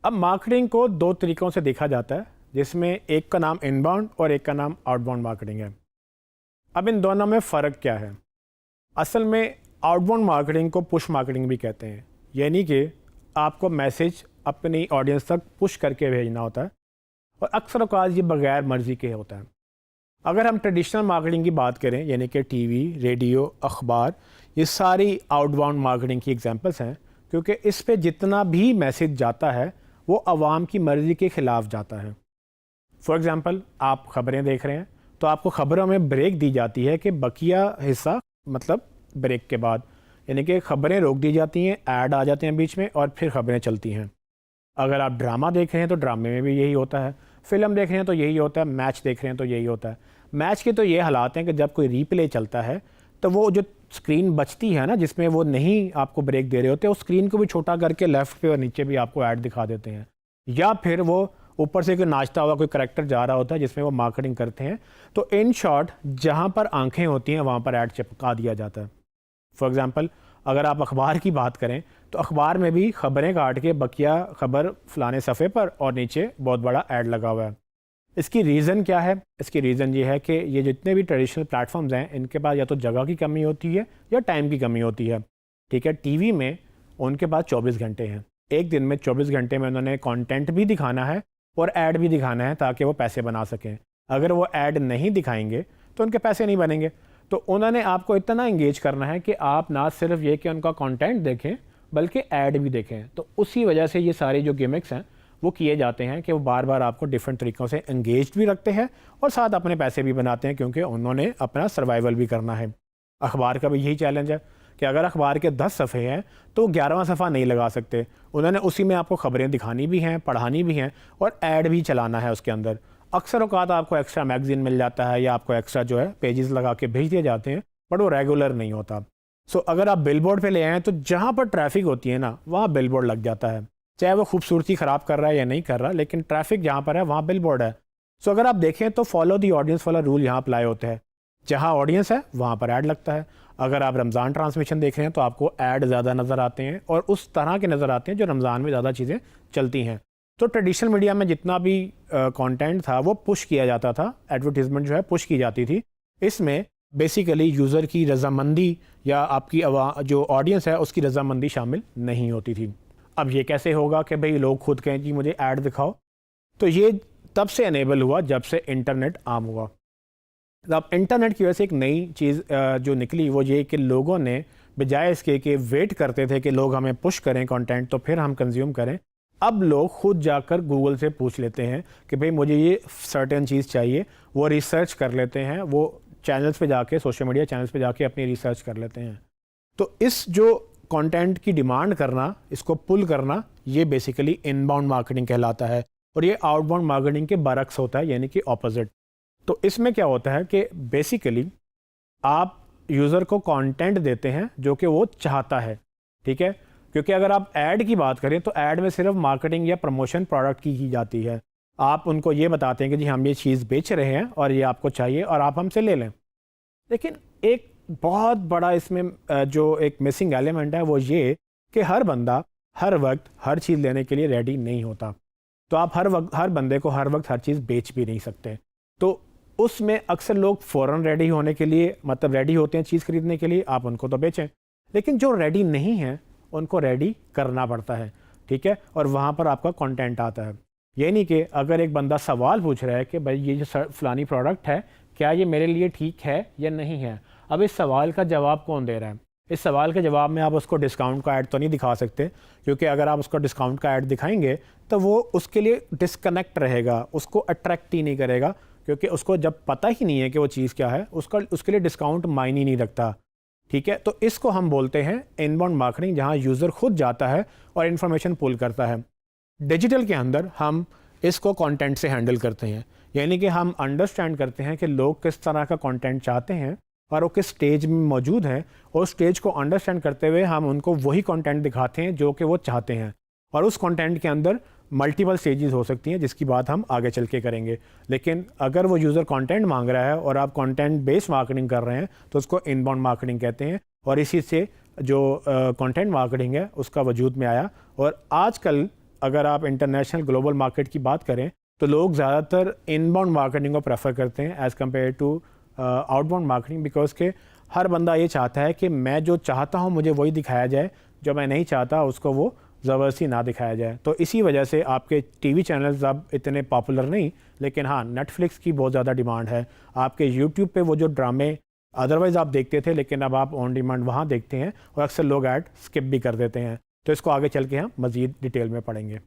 अब मार्केटिंग को दो तरीक़ों से देखा जाता है, जिसमें एक का नाम इनबाउंड और एक का नाम आउटबाउंड मार्केटिंग है। अब इन दोनों में फ़र्क क्या है? असल में आउटबाउंड मार्केटिंग को पुश मार्केटिंग भी कहते हैं, यानी कि आपको मैसेज अपनी ऑडियंस तक पुश करके भेजना होता है और अक्सर औक़ात ये बग़ैर मर्ज़ी के होता है। अगर हम ट्रेडिशनल मार्केटिंग की बात करें, यानी कि टीवी, रेडियो, अखबार, ये सारी आउटबाउंड मार्केटिंग की एग्जांपल्स हैं, क्योंकि इस पे जितना भी मैसेज जाता है वो आवाम की मर्ज़ी के ख़िलाफ़ जाता है। फॉर एग्ज़ाम्पल, आप ख़बरें देख रहे हैं तो आपको ख़बरों में ब्रेक दी जाती है कि बकिया हिस्सा मतलब ब्रेक के बाद, यानी कि ख़बरें रोक दी जाती हैं, ऐड आ जाते हैं बीच में और फिर ख़बरें चलती हैं। अगर आप ड्रामा देख रहे हैं तो ड्रामे में भी यही होता है, फ़िल्म देख रहे हैं तो यही होता है, मैच देख रहे हैं तो यही होता है। मैच के तो ये हालात हैं कि जब कोई रीप्ले चलता है तो वो जो स्क्रीन बचती है ना, जिसमें वो नहीं आपको ब्रेक दे रहे होते, उस स्क्रीन को भी छोटा करके लेफ़्ट पे और नीचे भी आपको ऐड दिखा देते हैं, या फिर वो ऊपर से कोई नाचता हुआ कोई करैक्टर जा रहा होता है जिसमें वो मार्केटिंग करते हैं। तो इन शॉर्ट, जहाँ पर आंखें होती हैं वहाँ पर ऐड चिपका दिया जाता है। फॉर एग्ज़ाम्पल, अगर आप अखबार की बात करें तो अखबार में भी ख़बरें काट के बकिया ख़बर फ़लाने सफ़े पर और नीचे बहुत बड़ा ऐड लगा हुआ है। इसकी रीज़न क्या है? इसकी रीज़न ये है कि ये जितने भी ट्रेडिशनल प्लेटफॉर्म्स हैं, इनके पास या तो जगह की कमी होती है या टाइम की कमी होती है। ठीक है, टीवी में उनके पास 24 घंटे हैं, एक दिन में 24 घंटे में उन्होंने कंटेंट भी दिखाना है और ऐड भी दिखाना है ताकि वो पैसे बना सकें। अगर वो ऐड नहीं दिखाएंगे तो उनके पैसे नहीं बनेंगे। तो उन्होंने आपको इतना इंगेज करना है कि आप ना सिर्फ ये कि उनका कंटेंट देखें बल्कि ऐड भी देखें। तो उसी वजह से ये सारी जो गिमिक्स हैं वो किए जाते हैं कि वो बार बार आपको डिफरेंट तरीक़ों से एंगेज भी रखते हैं और साथ अपने पैसे भी बनाते हैं, क्योंकि उन्होंने अपना सर्वाइवल भी करना है। अखबार का भी यही चैलेंज है कि अगर अखबार के 10 सफ़े हैं तो 11वां सफ़ा नहीं लगा सकते। उन्होंने उसी में आपको ख़बरें दिखानी भी हैं, पढ़ानी भी हैं और ऐड भी चलाना है उसके अंदर। अक्सर औक़ात आपको एक्स्ट्रा मैगज़ीन मिल जाता है या आपको एक्स्ट्रा जो है पेजेस लगा के भेज दिए जाते हैं, बट वो रेगुलर नहीं होता। सो अगर आप बिलबोर्ड पे ले आएँ तो जहाँ पर ट्रैफिक होती है ना, वहाँ बिलबोर्ड लग जाता है, चाहे वो खूबसूरती ख़राब कर रहा है या नहीं कर रहा, लेकिन ट्रैफिक जहाँ पर है वहाँ बिलबोर्ड है। सो अगर आप देखें तो फॉलो दी ऑडियंस वाला रूल यहाँ अप्लाई होता है, जहाँ ऑडियंस है वहाँ पर ऐड लगता है। अगर आप रमज़ान ट्रांसमिशन देख रहे हैं तो आपको ऐड ज़्यादा नज़र आते हैं और उस तरह के नज़र आते हैं जो रमज़ान में ज़्यादा चीज़ें चलती हैं। तो ट्रेडिशनल मीडिया में जितना भी कंटेंट था वो पुश किया जाता था, एडवर्टीज़मेंट जो है पुश की जाती थी। इसमें बेसिकली यूज़र की रज़ामंदी या आपकी जो ऑडियंस है उसकी रज़ामंदी शामिल नहीं होती थी। अब ये कैसे होगा कि भाई लोग खुद कहें कि मुझे ऐड दिखाओ? तो ये तब से एनेबल हुआ जब से इंटरनेट आम हुआ। अब इंटरनेट की वजह से एक नई चीज़ जो निकली वो ये कि लोगों ने बजाय इसके कि वेट करते थे कि लोग हमें पुश करें कंटेंट तो फिर हम कंज्यूम करें, अब लोग खुद जाकर गूगल से पूछ लेते हैं कि भाई मुझे ये सर्टेन चीज़ चाहिए। वो रिसर्च कर लेते हैं, वो चैनल्स पे जाके, सोशल मीडिया चैनल्स पे जाके अपनी रिसर्च कर लेते हैं। तो इस जो कंटेंट की डिमांड करना, इसको पुल करना, ये बेसिकली इनबाउंड मार्केटिंग कहलाता है और ये आउटबाउंड मार्केटिंग के बरक्स होता है, यानी कि ऑपोजिट। तो इसमें क्या होता है कि बेसिकली आप यूज़र को कंटेंट देते हैं जो कि वो चाहता है, ठीक है? क्योंकि अगर आप ऐड की बात करें तो ऐड में सिर्फ मार्केटिंग या प्रमोशन प्रोडक्ट की जाती है। आप उनको ये बताते हैं कि जी हम ये चीज़ बेच रहे हैं और ये आपको चाहिए और आप हमसे ले लें। लेकिन एक बहुत बड़ा इसमें जो एक मिसिंग एलिमेंट है वो ये कि हर बंदा हर वक्त हर चीज़ लेने के लिए रेडी नहीं होता। तो आप हर बंदे को हर वक्त हर चीज़ बेच भी नहीं सकते। तो उसमें अक्सर लोग फ़ौरन रेडी होने के लिए, मतलब रेडी होते हैं चीज़ खरीदने के लिए, आप उनको तो बेचें। लेकिन जो रेडी नहीं है उनको रेडी करना पड़ता है, ठीक है? और वहाँ पर आपका कंटेंट आता है। ये नहीं कि अगर एक बंदा सवाल पूछ रहा है कि भाई ये जो फ़लानी प्रोडक्ट है, क्या ये मेरे लिए ठीक है या नहीं है? अब इस सवाल का जवाब कौन दे रहा है? इस सवाल के जवाब में आप उसको डिस्काउंट का ऐड तो नहीं दिखा सकते, क्योंकि अगर आप उसको डिस्काउंट का ऐड दिखाएंगे तो वो उसके लिए डिस्कनेक्ट रहेगा, उसको अट्रैक्ट ही नहीं करेगा, क्योंकि उसको जब पता ही नहीं है कि वो चीज़ क्या है, उसके लिए डिस्काउंट मायने नहीं रखता, ठीक है? तो इसको हम बोलते हैं इनबाउंड मार्केटिंग, जहाँ यूज़र खुद जाता है और इन्फॉर्मेशन पुल करता है। डिजिटल के अंदर हम इसको कंटेंट से हैंडल करते हैं, यानी कि हम अंडरस्टैंड करते हैं कि लोग किस तरह का कंटेंट चाहते हैं और वो किस स्टेज में मौजूद हैं, और स्टेज को अंडरस्टैंड करते हुए हम उनको वही कंटेंट दिखाते हैं जो कि वो चाहते हैं। और उस कंटेंट के अंदर मल्टीपल स्टेजेस हो सकती हैं, जिसकी बात हम आगे चल के करेंगे। लेकिन अगर वो यूज़र कंटेंट मांग रहा है और आप कंटेंट बेस्ड मार्केटिंग कर रहे हैं तो उसको इनबाउंड मार्केटिंग कहते हैं। और इसी से जो कंटेंट मार्केटिंग है उसका वजूद में आया। और आजकल अगर आप इंटरनेशनल ग्लोबल मार्केट की बात करें तो लोग ज़्यादातर इनबाउंड मार्केटिंग को प्रेफर करते हैं as compare to outbound marketing, because के हर बंदा ये चाहता है कि मैं जो चाहता हूँ मुझे वही दिखाया जाए, जो मैं नहीं चाहता उसको वो ज़बरदस्ती ना दिखाया जाए। तो इसी वजह से आपके टीवी चैनल्स अब इतने पॉपुलर नहीं, लेकिन हाँ नेटफ्लिक्स की बहुत ज़्यादा डिमांड है। आपके यूट्यूब पे वो जो ड्रामे अदरवाइज़ आप देखते थे, लेकिन अब आप ऑन डिमांड वहाँ देखते हैं और अक्सर लोग ऐड स्किप भी कर देते हैं। तो इसको आगे चल के हम मज़ीद डिटेल में पढ़ेंगे।